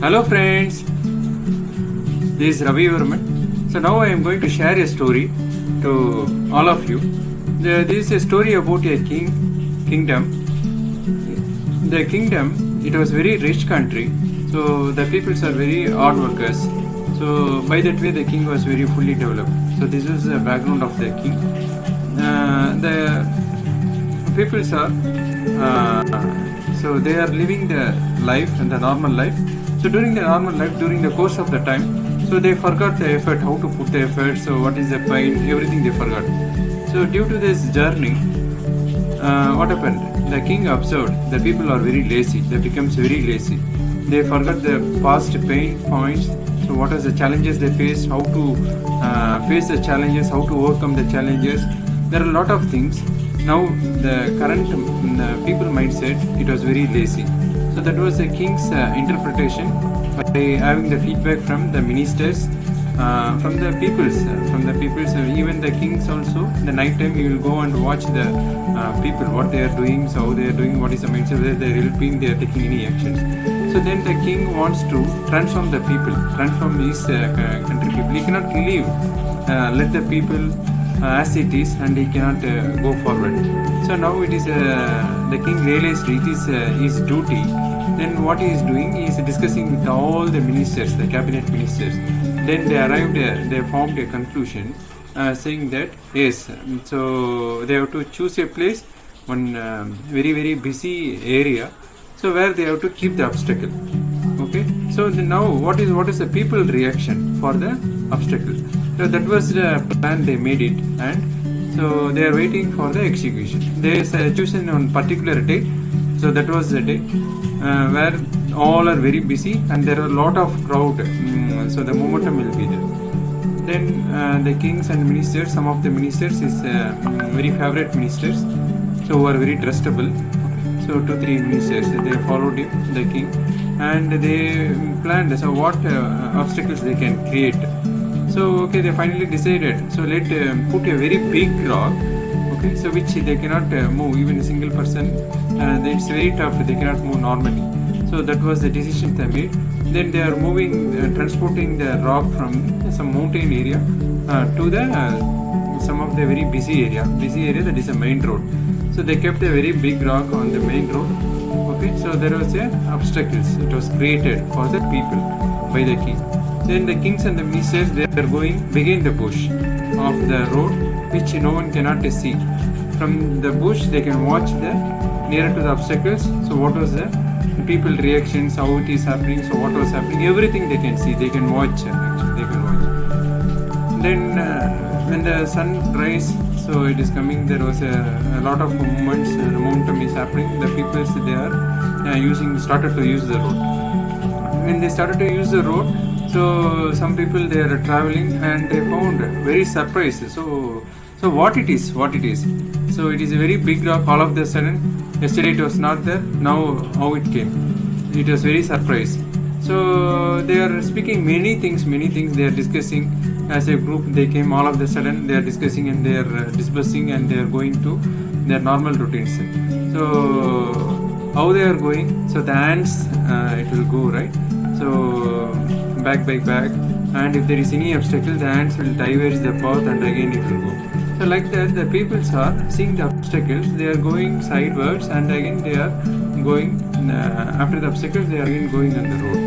Hello friends, this is Ravi Varman. So now I am going to share a story to all of you. This is a story about a kingdom. The kingdom, it was very rich country. So the peoples are very hard workers. So by that way the king was very fully developed. So this is the background of the king. The peoples are so they are living the life and the normal life. So during the normal life, during the course of the time, so they forgot the effort, how to put the effort, so what is the pain, everything they forgot. So due to this journey, what happened? The king observed the people are very lazy, they becomes very lazy. They forgot the past pain points, so what are the challenges they faced, how to face the challenges, how to overcome the challenges. There are a lot of things. Now the current people mindset, it was very lazy. So that was the king's interpretation by having the feedback from the ministers, from the peoples, even the kings also. The night time you will go and watch the people, what they are doing, so how they are doing, what is the mindset, whether they are helping, they are taking any actions. So then the king wants to transform the people, transform his country people. He cannot leave, let the people as it is, and he cannot go forward. So now it is the king realized it is his duty. Then what he is doing, he is discussing with all the ministers, the cabinet ministers. Then they arrived, they formed a conclusion saying that yes, so they have to choose a place, one very busy area, so where they have to keep the obstacle. Okay, so now what is the people reaction for the obstacle? So that was the plan, they made it, and so they are waiting for the execution. They chosen on particular day. So that was the day where all are very busy and there are a lot of crowd. So the momentum will be there. Then the kings and ministers, some of the ministers is very favorite ministers, so who are very trustable. So 2-3 ministers, they followed him, the king, and they planned so what obstacles they can create. So okay, they finally decided, so let put a very big rock, okay, so which they cannot move, even a single person, it's very tough, they cannot move normally. So that was the decision they made. Then they are moving, transporting the rock from some mountain area to the some of the very busy area that is a main road. So they kept a very big rock on the main road. Okay, so there was a obstacles, it was created for the people by the king. Then the kings and the ministers, they are going behind the bush of the road, which no one cannot see. From the bush they can watch the nearer to the obstacles. So what was the people reactions, how it is happening, so what was happening, everything they can see, they can watch actually, they can watch. Then when the sun rise, so it is coming, there was a lot of movements, the momentum is happening, the people they are started to use the road. When they started to use the road, so some people they are traveling and they found very surprised. So what it is? So it is a very big rock. All of the sudden, yesterday it was not there. Now how it came? It was very surprised. So they are speaking many things. They are discussing as a group. They came all of the sudden. They are discussing and they are dispersing and they are going to their normal routines. So how they are going? So the ants it will go right. So back by back, and if there is any obstacle, the ants will diverge the path and again it will go. So like that, the peoples are seeing the obstacles, they are going sidewards and again they are going after the obstacles, they are again going on the road.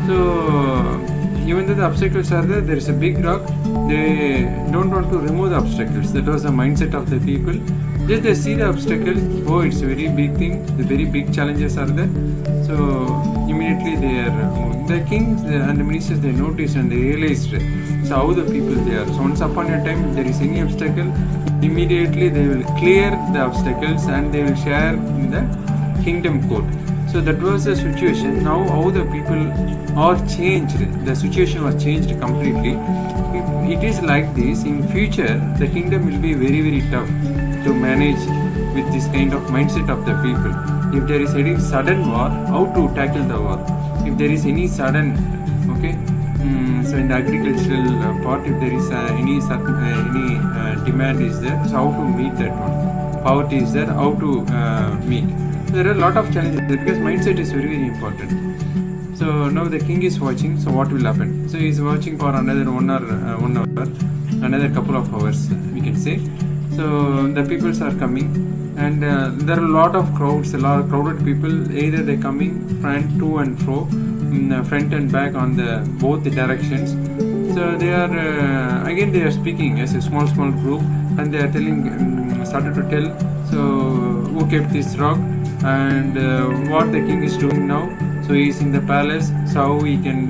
So even though the obstacles are there is a big rock, they don't want to remove the obstacles. That was the mindset of the people. Just they see the obstacle, oh, it's a very big thing, the very big challenges are there. So immediately they are moving. The kings and the ministers, they noticed and they realized so how the people they are. So once upon a time, if there is any obstacle, immediately they will clear the obstacles and they will share in the kingdom court. So that was the situation. Now how the people are changed, the situation was changed completely. If it is like this, in future the kingdom will be very tough to manage with this kind of mindset of the people. If there is any sudden war, how to tackle the war? If there is any sudden, okay, so in the agricultural part, if there is any demand is there, so how to meet that one? Poverty is there, how to meet? There are a lot of challenges because mindset is very, very important. So now the king is watching. So what will happen? So he is watching for another 1 hour, another couple of hours, we can say. So the peoples are coming, and there are a lot of crowds, a lot of crowded people. Either they coming front to and fro, front and back on the both the directions. So they are again they are speaking as a small group, and they are telling, started to tell. So who kept this rock, and what the king is doing now. So he is in the palace. So how he can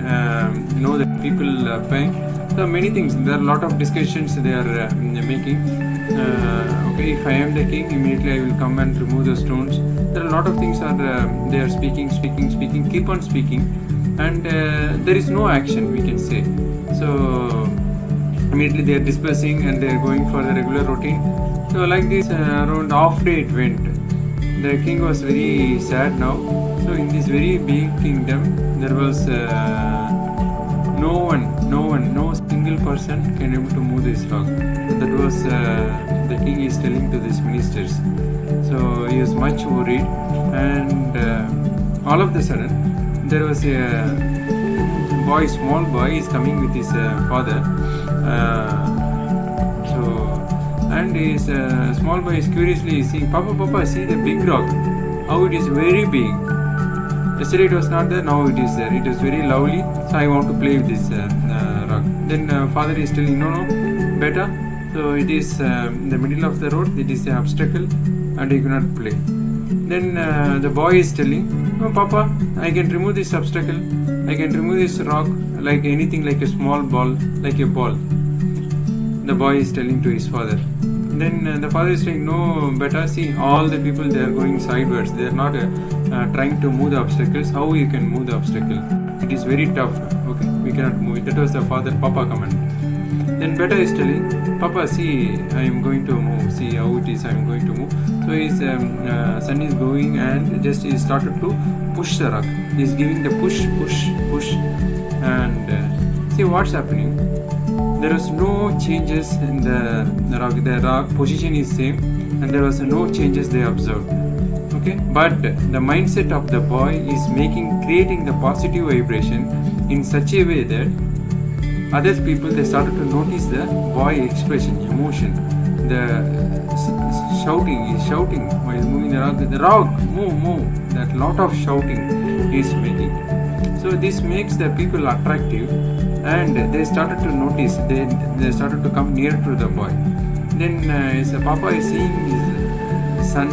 know the people paying. So many things. There are a lot of discussions they are making. Okay, if I am the king, immediately I will come and remove the stones. There are a lot of things are they are speaking, keep on speaking, and there is no action, we can say. So immediately they are dispersing and they are going for the regular routine. So like this, around half day it went. The king was very sad now. So in this very big kingdom, there was no single person can able to move this rock. So that was the king is telling to these ministers. So he was much worried, and all of a sudden there was a boy, small boy, is coming with his father. And his small boy is curiously seeing, Papa, see the big rock, how it is very big. Yesterday it was not there, now it is there. It is very lovely, so I want to play with this rock. Then father is telling, no, better. So it is in the middle of the road, it is an obstacle and you cannot play. Then the boy is telling, no, Papa, I can remove this obstacle, I can remove this rock like anything, like a small ball, like a ball. The boy is telling to his father. Then the father is saying, no, better, see, all the people, they are going sideways, they are not trying to move the obstacles. How you can move the obstacle? It is very tough. Okay, we cannot move it. That was the father, Papa command. Then Beta is telling, Papa, see, I am going to move. See how it is, I am going to move. So his son is going and just he started to push the rock. He is giving the push. And see what's happening. There was no changes in the rock. The rock position is same, and there was no changes they observed. Okay, but the mindset of the boy is creating the positive vibration in such a way that other people, they started to notice the boy expression, emotion, the shouting while moving the rock. The rock, move. That lot of shouting is making. So this makes the people attractive, and they started to notice. They started to come near to the boy. Then his Papa is seeing his son,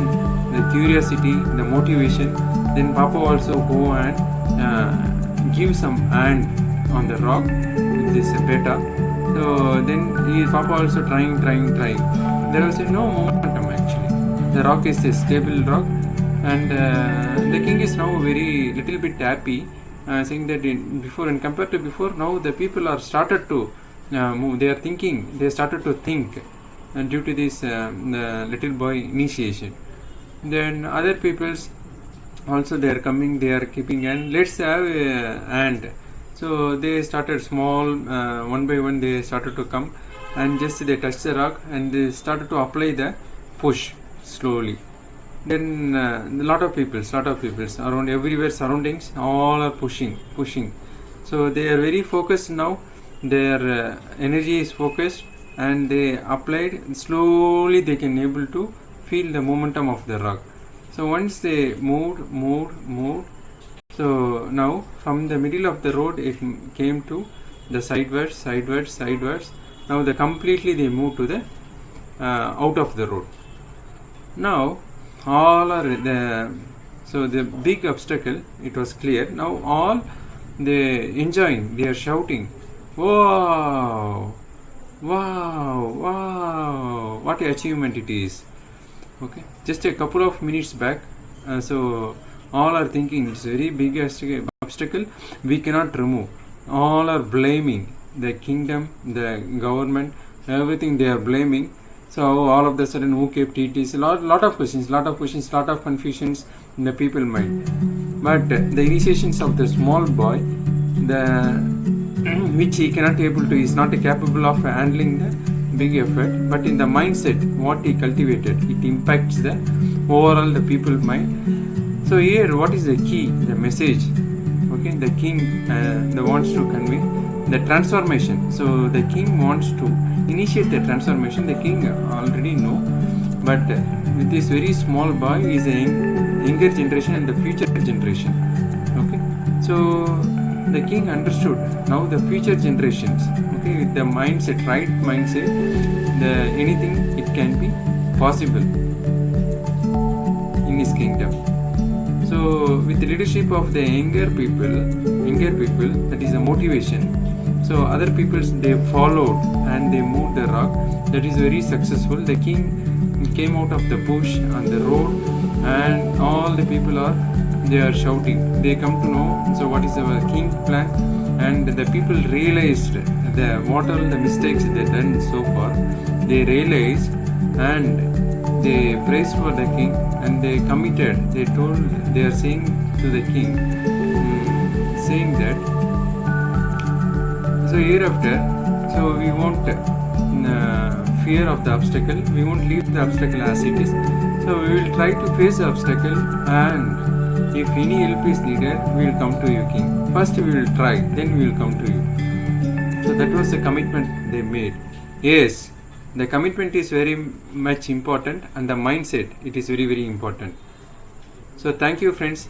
the curiosity, the motivation. Then Papa also go and give some hand on the rock with this Beta. So then Papa also trying. There was no momentum actually. The rock is a stable rock, and the king is now very little bit happy, saying that before and compared to before, now the people are started to move. They are thinking. They started to think, and due to this little boy initiation. Then other peoples also they are coming. They are keeping and let's have a hand. So they started small, one by one they started to come, and just they touched the rock and they started to apply the push slowly. Then a lot of people around everywhere surroundings, all are pushing. So they are very focused now. Their energy is focused, and they applied slowly. They can able to feel the momentum of the rock. So once they moved. So now from the middle of the road it came to the sideways. Now completely they moved to the out of the road. Now all are the big obstacle, it was clear. Now all they enjoying, they are shouting, wow, what an achievement it is. Okay, just a couple of minutes back, so all are thinking it's a very big obstacle, we cannot remove. All are blaming the kingdom, the government, everything they are blaming. So all of the sudden, who kept it is lot of questions, lot of confusions in the people mind. But the initiations of the small boy, which he cannot able to, is not capable of handling the big effort. But in the mindset, what he cultivated, it impacts the overall the people mind. So here, what is the key, the message? Okay, the king wants to convey the transformation. So the king wants to initiate the transformation. The king already know, but with this very small boy is a younger generation and the future generation. Okay, so the king understood now the future generations. Okay, with the mindset, right mindset, the anything it can be possible in his kingdom. So with the leadership of the younger people, that is a motivation. So other peoples, they followed and they moved the rock. That is very successful. The king came out of the bush on the road, and all the people they are shouting. They come to know, so what is our king plan, and the people realized what all the mistakes they done so far. They realized and they praised for the king, and they committed. They are saying to the king, saying that, so hereafter, so we won't fear of the obstacle. We won't leave the obstacle as it is. So we will try to face the obstacle, and if any help is needed, we will come to you, king. First we will try, then we will come to you. So that was the commitment they made. Yes, the commitment is very much important, and the mindset, it is very, very important. So thank you, friends.